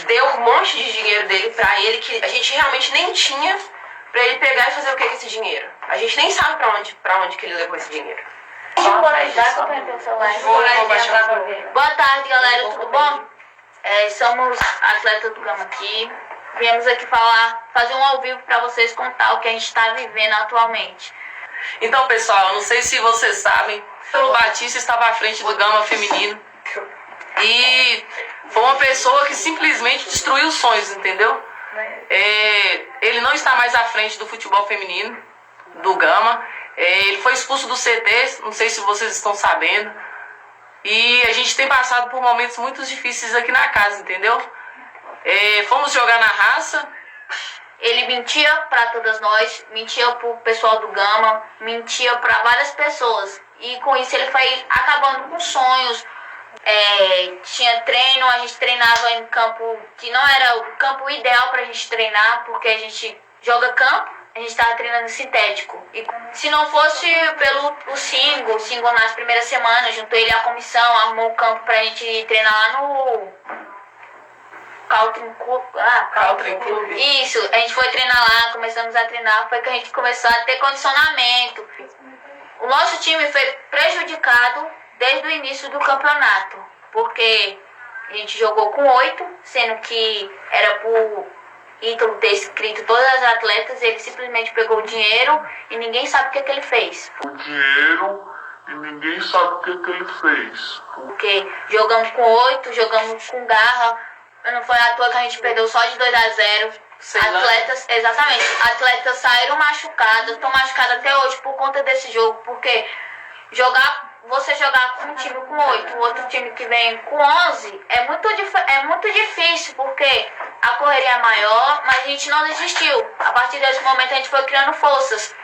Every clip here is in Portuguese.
deu um monte de dinheiro dele pra ele, que a gente realmente nem tinha, pra ele pegar e fazer o que com esse dinheiro. A gente nem sabe pra onde que ele levou esse dinheiro. Boa tarde, galera, tudo bom? Somos atletas do Gama aqui. Viemos aqui fazer um ao vivo para vocês contar o que a gente está vivendo atualmente. Então, pessoal, não sei se vocês sabem, o Batista estava à frente do Gama feminino e foi uma pessoa que simplesmente destruiu os sonhos, entendeu? Ele não está mais à frente do futebol feminino do Gama. Ele foi expulso do CT, não sei se vocês estão sabendo. E a gente tem passado por momentos muito difíceis aqui na casa, entendeu? Fomos jogar na raça. Ele mentia para todas nós, mentia pro pessoal do Gama, mentia para várias pessoas. E com isso ele foi acabando com sonhos. Tinha treino, a gente treinava em campo que não era o campo ideal pra gente treinar, porque a gente joga campo, a gente estava treinando sintético. E se não fosse pelo o Singo nas primeiras semanas, juntou ele à comissão, arrumou o campo pra gente treinar lá no Caltrim Clube. Isso, a gente foi treinar lá, começamos a treinar, foi que a gente começou a ter condicionamento. O nosso time foi prejudicado desde o início do campeonato, porque a gente jogou com 8, sendo que era pro Ítalo ter escrito todas as atletas, ele simplesmente pegou o dinheiro e ninguém sabe o que ele fez. Porque jogamos com 8, jogamos com garra, não foi à toa que a gente perdeu só de 2-0. Atletas saíram machucadas, estão machucadas até hoje por conta desse jogo, porque você jogar com um time com 8, o outro time que vem com 11, é muito difícil, porque a correria é maior, mas a gente não desistiu. A partir desse momento a gente foi criando forças.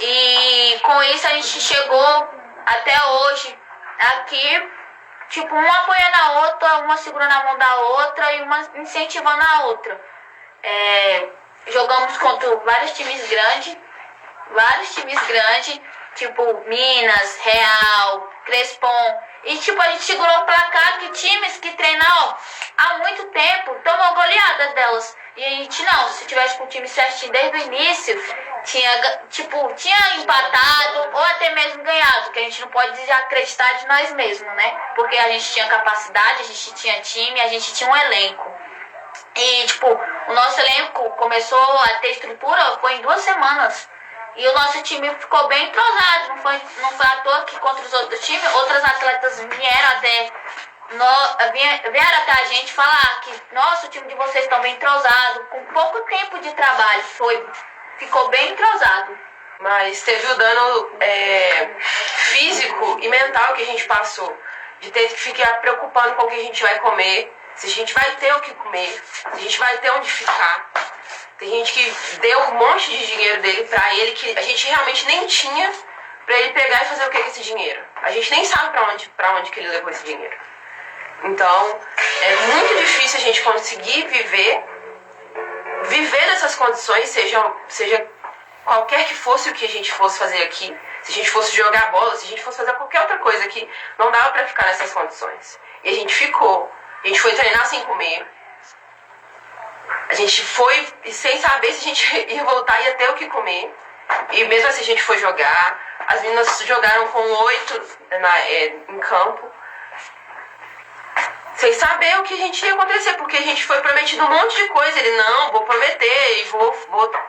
E com isso a gente chegou até hoje aqui, tipo, uma apoiando a outra, uma segurando a mão da outra e uma incentivando a outra. Jogamos contra vários times grandes, tipo Minas, Real, Crespon. E tipo, a gente segurou o placar que times que treinam há muito tempo tomam goleadas delas. E a gente não, se tivesse com o time certinho desde o início, tinha empatado ou até mesmo ganhado, que a gente não pode desacreditar de nós mesmos, né? Porque a gente tinha capacidade, a gente tinha time, a gente tinha um elenco. E tipo, o nosso elenco começou a ter estrutura, foi em 2 semanas. E o nosso time ficou bem entrosado, não foi à toa que contra os outros times, outras atletas vieram até a gente falar que nosso time de vocês estão bem entrosado, com pouco tempo de trabalho, ficou bem entrosado. Mas teve o dano físico e mental que a gente passou, de ter que ficar preocupando com o que a gente vai comer, se a gente vai ter o que comer, se a gente vai ter onde ficar. Tem gente que deu um monte de dinheiro dele pra ele, que a gente realmente nem tinha, pra ele pegar e fazer o que com esse dinheiro. A gente nem sabe pra onde que ele levou esse dinheiro. Então, é muito difícil a gente conseguir viver nessas condições, seja qualquer que fosse o que a gente fosse fazer aqui, se a gente fosse jogar bola, se a gente fosse fazer qualquer outra coisa aqui, não dava pra ficar nessas condições. E a gente ficou. A gente foi treinar sem comer. A gente foi sem saber se a gente ia voltar e ia ter o que comer. E mesmo assim a gente foi jogar. As meninas jogaram com 8 em campo, sem saber o que a gente ia acontecer, porque a gente foi prometido um monte de coisa. Ele, não, vou prometer e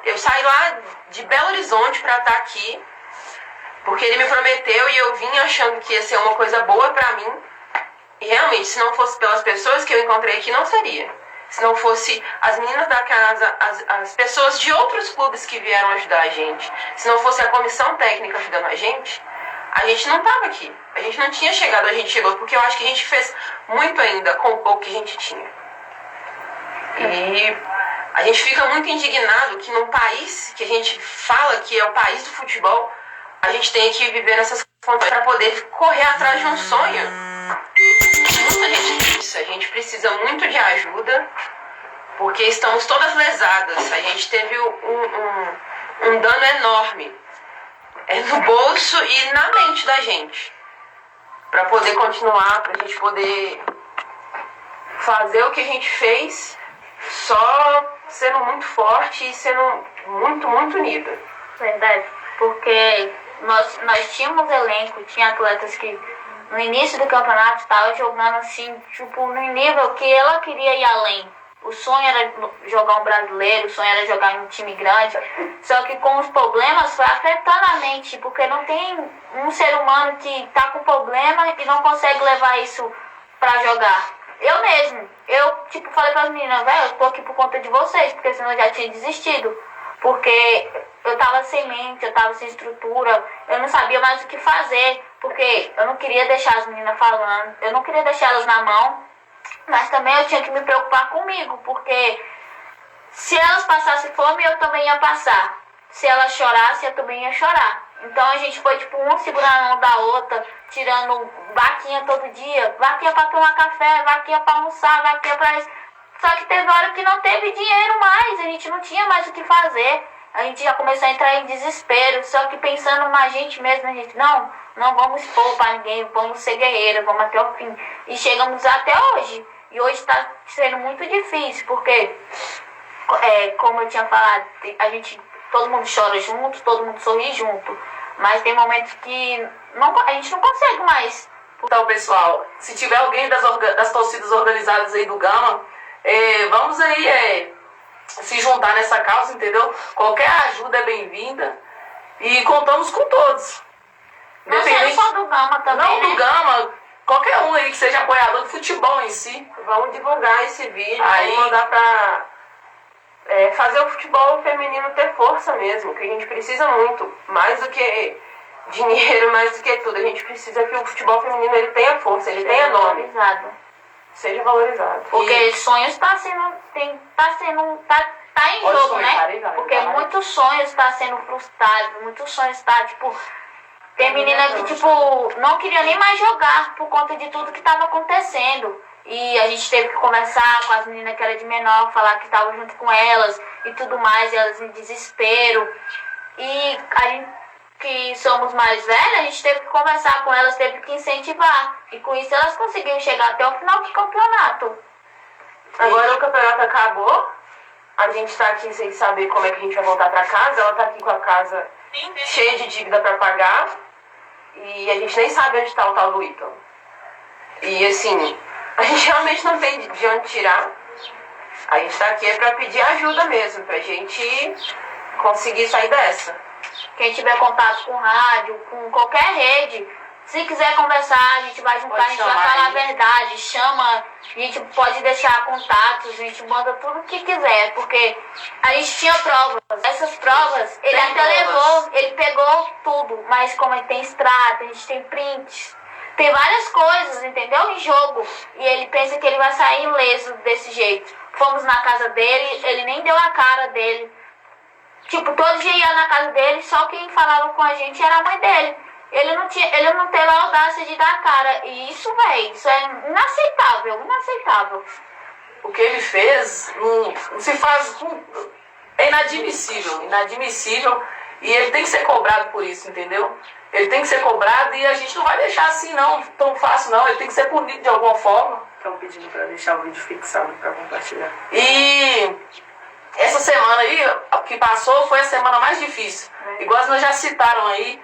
eu saí lá de Belo Horizonte pra estar aqui, porque ele me prometeu e eu vim achando que ia ser uma coisa boa pra mim. E realmente, se não fosse pelas pessoas que eu encontrei aqui, não seria. Se não fosse as meninas da casa, as pessoas de outros clubes que vieram ajudar a gente, se não fosse a comissão técnica ajudando a gente não estava aqui. A gente não tinha chegado, a gente chegou, porque eu acho que a gente fez muito ainda com o pouco que a gente tinha. E a gente fica muito indignado que num país que a gente fala que é o país do futebol, a gente tem que viver nessas condições para poder correr atrás de um sonho. Muita gente disso, a gente precisa muito de ajuda, porque estamos todas lesadas. A gente teve um dano enorme no bolso e na mente da gente, para poder continuar, para a gente poder fazer o que a gente fez só sendo muito forte e sendo muito, muito unida. Verdade, porque nós tínhamos elenco, tinha atletas que no início do campeonato estavam jogando assim, tipo, no nível que ela queria ir além. O sonho era jogar um brasileiro, o sonho era jogar em um time grande, só que com os problemas foi afetando a mente, porque não tem um ser humano que tá com problema e não consegue levar isso pra jogar. Eu mesmo, tipo, falei pras meninas, velho, eu tô aqui por conta de vocês, porque senão eu já tinha desistido. Porque eu tava sem mente, eu tava sem estrutura, eu não sabia mais o que fazer, porque eu não queria deixar as meninas falando, eu não queria deixar elas na mão, mas também eu tinha que me preocupar comigo, porque se elas passassem fome, eu também ia passar. Se elas chorassem, eu também ia chorar. Então a gente foi tipo um segurando a mão da outra, tirando vaquinha todo dia, vaquinha pra tomar café, vaquinha pra almoçar, vaquinha pra isso. Só que teve hora que não teve dinheiro mais, a gente não tinha mais o que fazer. A gente já começou a entrar em desespero, só que pensando na gente mesmo, a gente, não vamos expor pra ninguém, vamos ser guerreiros, vamos até o fim. E chegamos até hoje. E hoje tá sendo muito difícil, porque, como eu tinha falado, todo mundo chora junto, todo mundo sorri junto. Mas tem momentos que a gente não consegue mais. Então, pessoal, se tiver alguém das torcidas organizadas aí do Gama, vamos aí se juntar nessa causa, entendeu? Qualquer ajuda é bem-vinda e contamos com todos. Não seja só do Gama também, não, né? do Gama, qualquer um aí que seja apoiador do futebol em si. Vamos divulgar esse vídeo, aí, vamos mandar pra fazer o futebol feminino ter força mesmo, que a gente precisa muito, mais do que dinheiro, mais do que tudo. A gente precisa que o futebol feminino ele tenha força, ele tenha nome. Valorizado. Seja valorizado. Porque sonhos tá em jogo, né? Porque muitos sonhos tá sendo frustrados, muitos sonhos tá, tipo, tem menina que, tipo, não queria nem mais jogar por conta de tudo que tava acontecendo. E a gente teve que conversar com as meninas que eram de menor, falar que estavam junto com elas e tudo mais, e elas em desespero. E a gente que somos mais velhas, a gente teve que conversar com elas, teve que incentivar. E com isso elas conseguiram chegar até o final do campeonato. Agora o campeonato acabou, a gente tá aqui sem saber como é que a gente vai voltar pra casa, ela tá aqui com a casa cheia de dívida pra pagar, e a gente nem sabe onde tá o tal do Ítalo. E assim, a gente realmente não tem de onde tirar. A gente tá aqui pra pedir ajuda mesmo, pra gente conseguir sair dessa. Quem tiver contato com rádio, com qualquer rede, se quiser conversar, a gente vai juntar, a gente vai falar a verdade, chama, a gente pode deixar contatos, a gente manda tudo o que quiser, porque a gente tinha provas. Essas provas, ele até levou, ele pegou tudo, mas como ele tem extrato, a gente tem prints, tem várias coisas, entendeu? Em jogo. E ele pensa que ele vai sair ileso desse jeito. Fomos na casa dele, ele nem deu a cara dele. Tipo, todo dia ia na casa dele, só quem falava com a gente era a mãe dele. Ele não teve a audácia de dar a cara. E isso, véi, isso é inaceitável, inaceitável. O que ele fez não se faz... É inadmissível, inadmissível. E ele tem que ser cobrado por isso, entendeu? Ele tem que ser cobrado e a gente não vai deixar assim, não, tão fácil, não. Ele tem que ser punido de alguma forma. Estão pedindo para deixar o vídeo fixado para compartilhar. E essa semana aí, que passou, foi a semana mais difícil. Igual nós já citaram aí,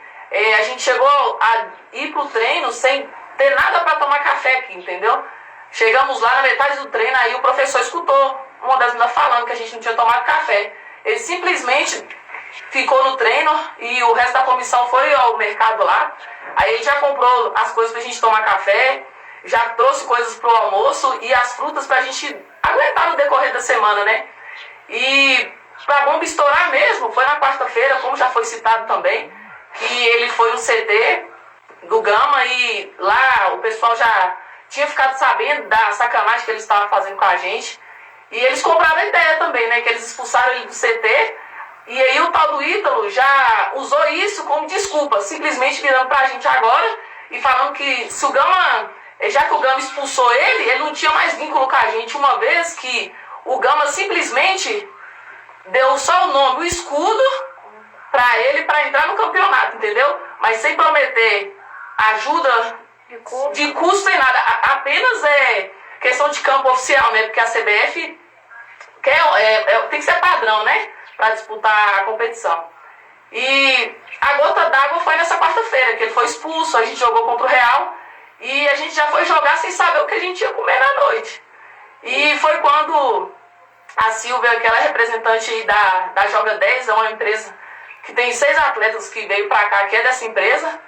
a gente chegou a ir pro treino sem ter nada para tomar café aqui, entendeu? Chegamos lá na metade do treino, aí o professor escutou uma das meninas falando que a gente não tinha tomado café. Ele simplesmente ficou no treino e o resto da comissão foi ao mercado lá. Aí ele já comprou as coisas pra gente tomar café, já trouxe coisas pro almoço e as frutas pra gente aguentar no decorrer da semana, né? E pra bomba estourar mesmo, foi na quarta-feira, como já foi citado também, que ele foi no CT do Gama e lá o pessoal já tinha ficado sabendo da sacanagem que eles estavam fazendo com a gente. E eles compraram a ideia também, né? Que eles expulsaram ele do CT. E aí o tal do Ítalo já usou isso como desculpa, simplesmente virando pra gente agora e falando que se o Gama, já que o Gama expulsou ele não tinha mais vínculo com a gente, uma vez que o Gama simplesmente deu só o nome, o escudo pra ele pra entrar no campeonato, entendeu? Mas sem prometer ajuda de custo nem nada, apenas questão de campo oficial, né? Porque a CBF tem que ser padrão, né? Para disputar a competição. E a gota d'água foi nessa quarta-feira, que ele foi expulso, a gente jogou contra o Real e a gente já foi jogar sem saber o que a gente ia comer na noite. E foi quando a Silvia, que ela é representante aí da Joga 10, é uma empresa que tem 6 atletas que veio pra cá, que é dessa empresa.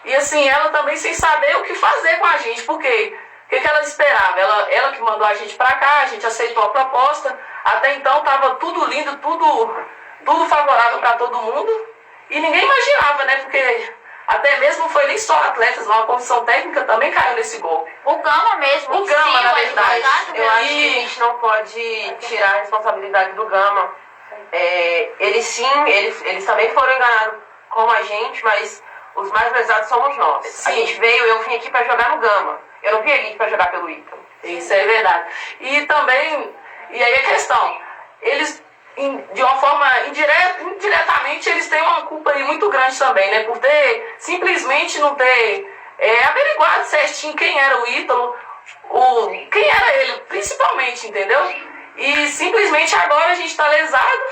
E assim, ela também sem saber o que fazer com a gente, porque o que ela esperava? Ela que mandou a gente pra cá, a gente aceitou a proposta. Até então tava tudo lindo, tudo favorável para todo mundo. E ninguém imaginava, né? Porque até mesmo foi nem só atletas, uma comissão técnica também caiu nesse gol. O Gama mesmo. O Gama, na verdade. Eu acho que a gente não pode tirar a responsabilidade do Gama. Eles também foram enganados como a gente, mas os mais lesados somos nós. Sim. Eu vim aqui para jogar no Gama. Eu não vim aqui para jogar pelo Ítalo. Isso é verdade. E também, e aí a questão, eles, de uma forma indiretamente, eles têm uma culpa aí muito grande também, né? Por ter, simplesmente não ter averiguado certinho quem era o Ítalo, quem era ele, principalmente, entendeu? E simplesmente agora a gente tá lesado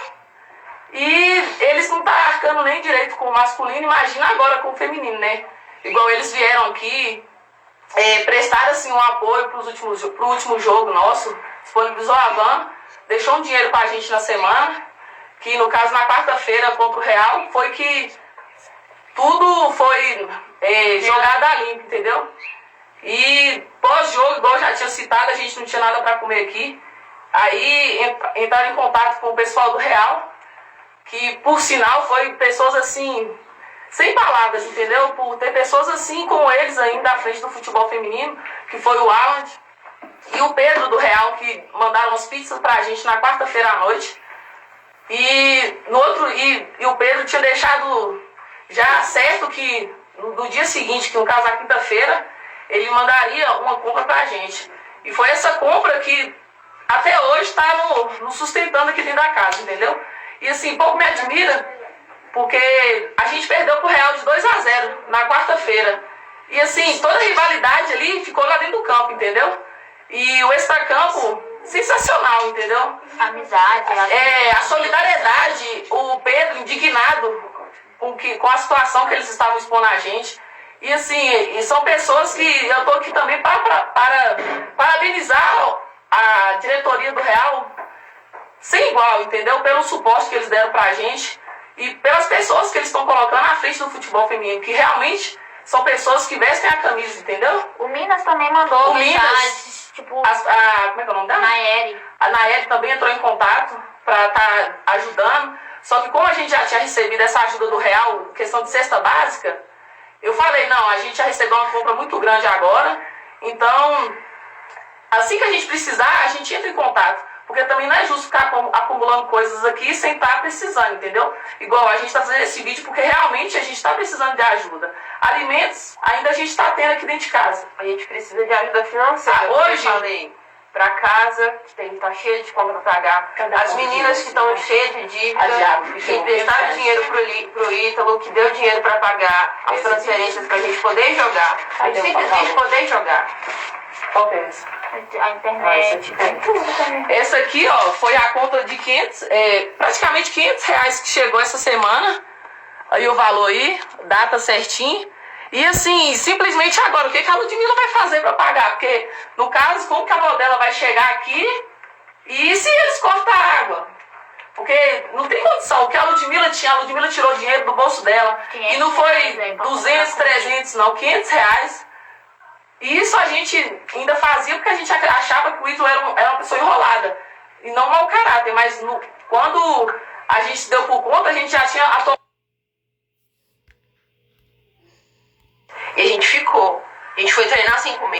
e eles não tá arcando nem direito com o masculino, imagina agora com o feminino, né? Igual eles vieram aqui, prestaram assim um apoio pro último jogo nosso, disponibilizou a van, deixou um dinheiro pra gente na semana, que no caso na quarta-feira contra o Real, foi que tudo foi jogado a limpo, entendeu? E pós-jogo, igual eu já tinha citado, a gente não tinha nada pra comer aqui. Aí entraram em contato com o pessoal do Real, que por sinal foi pessoas assim, sem palavras, entendeu? Por ter pessoas assim como eles ainda à frente do futebol feminino, que foi o Alan e o Pedro do Real, que mandaram as pizzas pra gente na quarta-feira à noite. E o Pedro tinha deixado já certo que no dia seguinte, que no caso na quinta-feira, ele mandaria uma compra pra gente. E foi essa compra que até hoje está nos sustentando aqui dentro da casa, entendeu? E assim, pouco me admira, porque a gente perdeu pro Real de 2-0 na quarta-feira. E assim, toda a rivalidade ali ficou lá dentro do campo, entendeu? E o extracampo, sensacional, entendeu? Amizade. A solidariedade, o Pedro indignado com a situação que eles estavam expondo a gente. E assim, são pessoas que eu tô aqui também para parabenizar a diretoria do Real sem igual, entendeu? Pelo suporte que eles deram pra gente e pelas pessoas que eles estão colocando à frente do futebol feminino, que realmente são pessoas que vestem a camisa, entendeu? O Minas também mandou mensagens, tipo... como é que é o nome dela? Naeri. A Naeri também entrou em contato para estar ajudando, só que como a gente já tinha recebido essa ajuda do Real, questão de cesta básica, eu falei, não, a gente já recebeu uma compra muito grande agora, então, assim que a gente precisar, a gente entra em contato. Porque também não é justo ficar acumulando coisas aqui sem estar precisando, entendeu? Igual a gente está fazendo esse vídeo porque realmente a gente está precisando de ajuda. Alimentos ainda a gente está tendo aqui dentro de casa. A gente precisa de ajuda financeira. Hoje eu falei, pra casa, que tem que estar cheio de conta pra pagar. As meninas que estão cheias de dívida, que emprestaram dinheiro pro Ítalo, que deu dinheiro pra pagar as transferências pra gente poder jogar. A gente simplesmente poder jogar. Qual que é essa? A internet. Essa aqui, ó, foi a conta de 500, praticamente R$500 que chegou essa semana. Aí o valor aí, data certinho. E assim, simplesmente agora, o que a Ludmilla vai fazer para pagar? Porque, no caso, como que a avó dela vai chegar aqui e se eles cortam a água? Porque não tem condição. O que a Ludmilla tirou dinheiro do bolso dela. E não foi 200, 300, não, R$500. E isso a gente ainda fazia porque a gente achava que o Ítalo era uma pessoa enrolada. E não mau caráter, mas quando a gente se deu por conta, a gente já tinha E a gente ficou. A gente foi treinar sem comer.